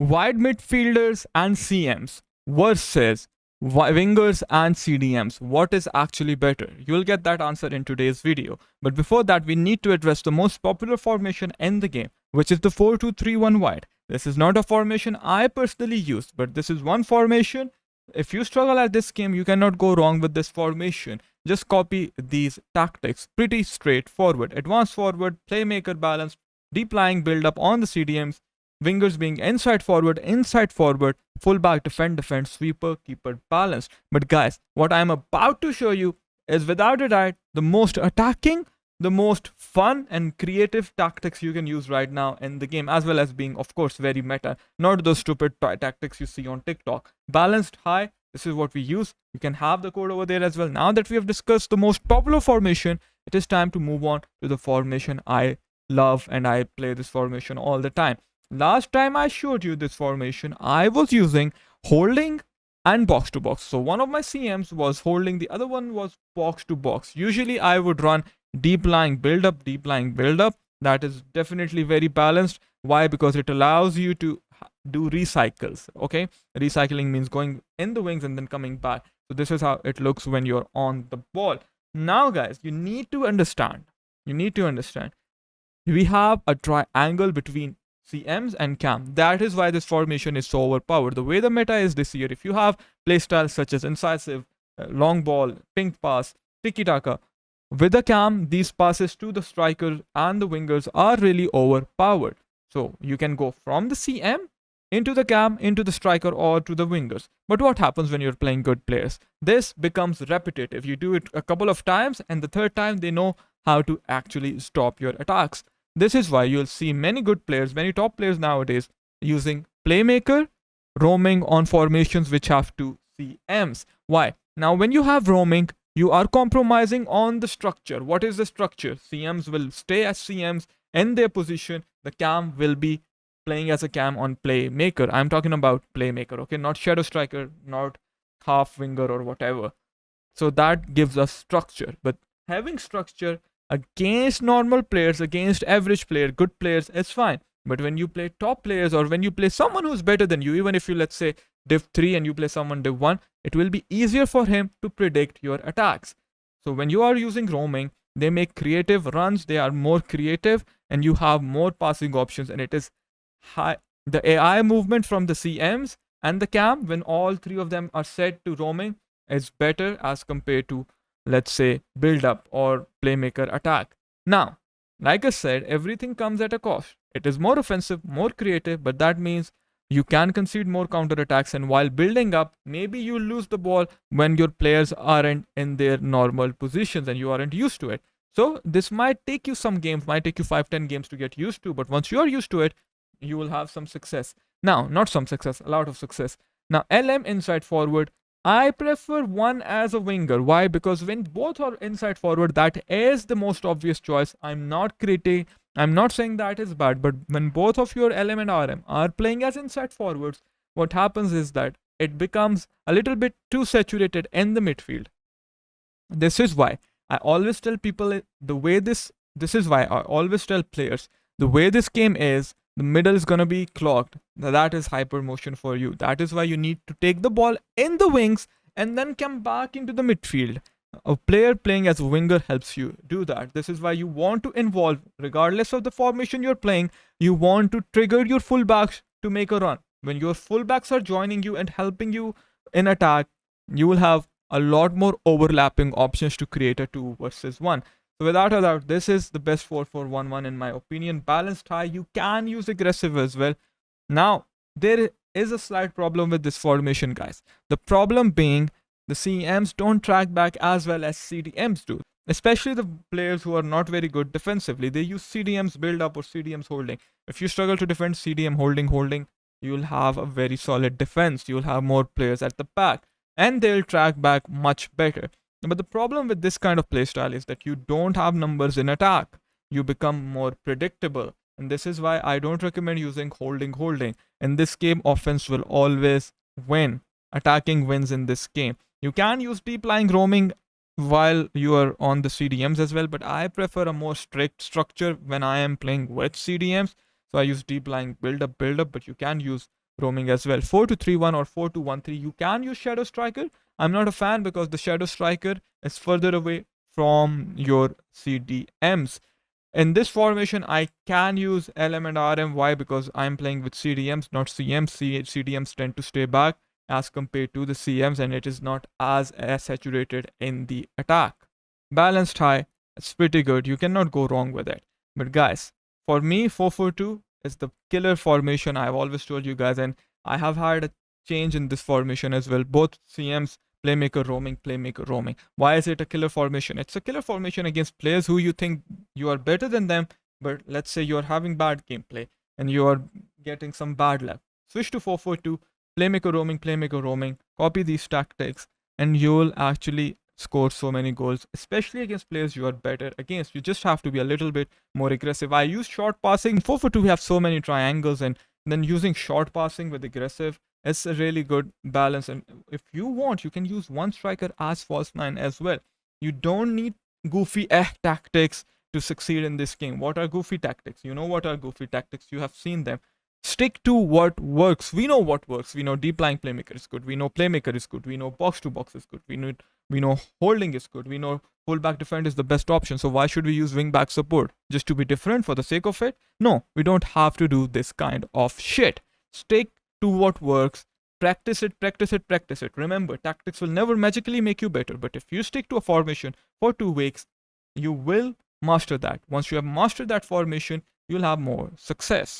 wide midfielders and CMs versus wingers and CDMs. What is actually better? You'll get that answer in today's video. But before that, we need to address the most popular formation in the game, which is the 4-2-3-1 wide. This is not a formation I personally use, but this is one formation. If you struggle at this game, you cannot go wrong with this formation. Just copy these tactics. Pretty straightforward. Advanced forward, playmaker balance, deep lying build up on the CDMs, wingers being inside forward, fullback defend, sweeper, keeper balanced. But guys, what I'm about to show you is without a doubt the most attacking, the most fun and creative tactics you can use right now in the game, as well as being, of course, very meta. Not those stupid tactics you see on TikTok. Balanced high, this is what we use. You can have the code over there as well. Now that we have discussed the most popular formation, it is time to move on to the formation I love, and I play this formation all the time. Last time I showed you this formation, I was using holding and box to box. So one of my CMs was holding, the other one was box to box. Usually I would run deep lying build up. That is definitely very balanced. Why? Because it allows you to do recycles. Okay, recycling means going in the wings and then coming back. So this is how it looks when you're on the ball. Now guys, you need to understand we have a triangle between CMs and cam. That is why this formation is so overpowered. The way the meta is this year, if you have playstyles such as incisive, long ball, pink pass, tiki taka, with the cam, these passes to the strikers and the wingers are really overpowered. So you can go from the CM into the cam, into the striker, or to the wingers. But what happens when you're playing good players? This becomes repetitive. You do it a couple of times, and the third time they know how to actually stop your attacks. This is why you'll see many good players, many top players nowadays using playmaker, roaming on formations which have two CMs. Why? Now, when you have roaming, you are compromising on the structure. What is the structure? CMs will stay as CMs in their position. The cam will be playing as a cam on playmaker. I'm talking about playmaker, okay? Not shadow striker, not half winger or whatever. So that gives us structure. But having structure against normal players, against average player, good players, is fine. But when you play top players, or when you play someone who's better than you, even if you, let's say, div 3 and you play someone div 1, it will be easier for him to predict your attacks. So when you are using roaming, they make creative runs, they are more creative, and you have more passing options, and it is high. The AI movement from the CMs and the cam, when all three of them are set to roaming, is better as compared to, let's say, build up or playmaker attack. Now, like I said, everything comes at a cost. It is more offensive, more creative, but that means you can concede more counter attacks, and while building up, maybe you lose the ball when your players aren't in their normal positions and you aren't used to it. So this might take you some games, might take you 5-10 games to get used to, but once you're used to it, you will have some success. Now, not some success, a lot of success. Now, LM inside forward, I prefer one as a winger. Why? Because when both are inside forward, that is the most obvious choice. I'm not saying that is bad, but when both of your LM and RM are playing as inside forwards, what happens is that it becomes a little bit too saturated in the midfield. This is why I always tell people this is why I always tell players, the way this game is, the middle is gonna be clogged. That is hyper motion for you. That is why you need to take the ball in the wings and then come back into the midfield. A player playing as a winger helps you do that. This is why you want to involve, regardless of the formation you're playing, you want to trigger your fullbacks to make a run. When your fullbacks are joining you and helping you in attack, you will have a lot more overlapping options to create a 2 versus 1. So without a doubt, this is the best 4-4-1-1 in my opinion. Balanced high, you can use aggressive as well. Now, there is a slight problem with this formation, guys. The problem being the CMs don't track back as well as CDMs do. Especially the players who are not very good defensively. They use CDMs build up or CDMs holding. If you struggle to defend CDM holding, you'll have a very solid defense. You'll have more players at the back, and they'll track back much better. But the problem with this kind of playstyle is that you don't have numbers in attack. You become more predictable. And this is why I don't recommend using holding. In this game, offense will always win. Attacking wins in this game. You can use deep lying roaming while you are on the CDMs as well, but I prefer a more strict structure when I am playing with CDMs. So I use deep lying build up, but you can use roaming as well. 4-2-3-1 or 4-2-1-3. You can use Shadow Striker. I'm not a fan because the Shadow Striker is further away from your CDMs. In this formation, I can use LM and RM. Why? Because I'm playing with CDMs, not CMs. CDMs tend to stay back as compared to the CMs, and it is not as saturated in the attack. Balanced high, it's pretty good. You cannot go wrong with it. But guys, for me, 4-4-2 is the killer formation. I've always told you guys, and I have had a change in this formation as well. Both CMs, playmaker roaming, playmaker roaming. Why is it a killer formation? It's a killer formation against players who you think you are better than them, but let's say you're having bad gameplay and you are getting some bad luck. Switch to 4-4-2, playmaker roaming, copy these tactics, and you'll actually score so many goals, especially against players you are better against. You just have to be a little bit more aggressive. I use short passing. In 4-4-2, we have so many triangles, and then using short passing with aggressive, it's a really good balance. And if you want, you can use one striker as false nine as well. You don't need goofy tactics to succeed in this game. What are goofy tactics? You know what are goofy tactics. You have seen them. Stick to what works. We know what works. We know deep lying playmaker is good. We know playmaker is good. We know box to box is good. We know holding is good. We know fullback defend is the best option. So why should we use wingback support? Just to be different for the sake of it? No, we don't have to do this kind of shit. Stick to what works. Practice it, practice it, practice it. Remember, tactics will never magically make you better, but if you stick to a formation for 2 weeks, you will master that. Once you have mastered that formation, you'll have more success.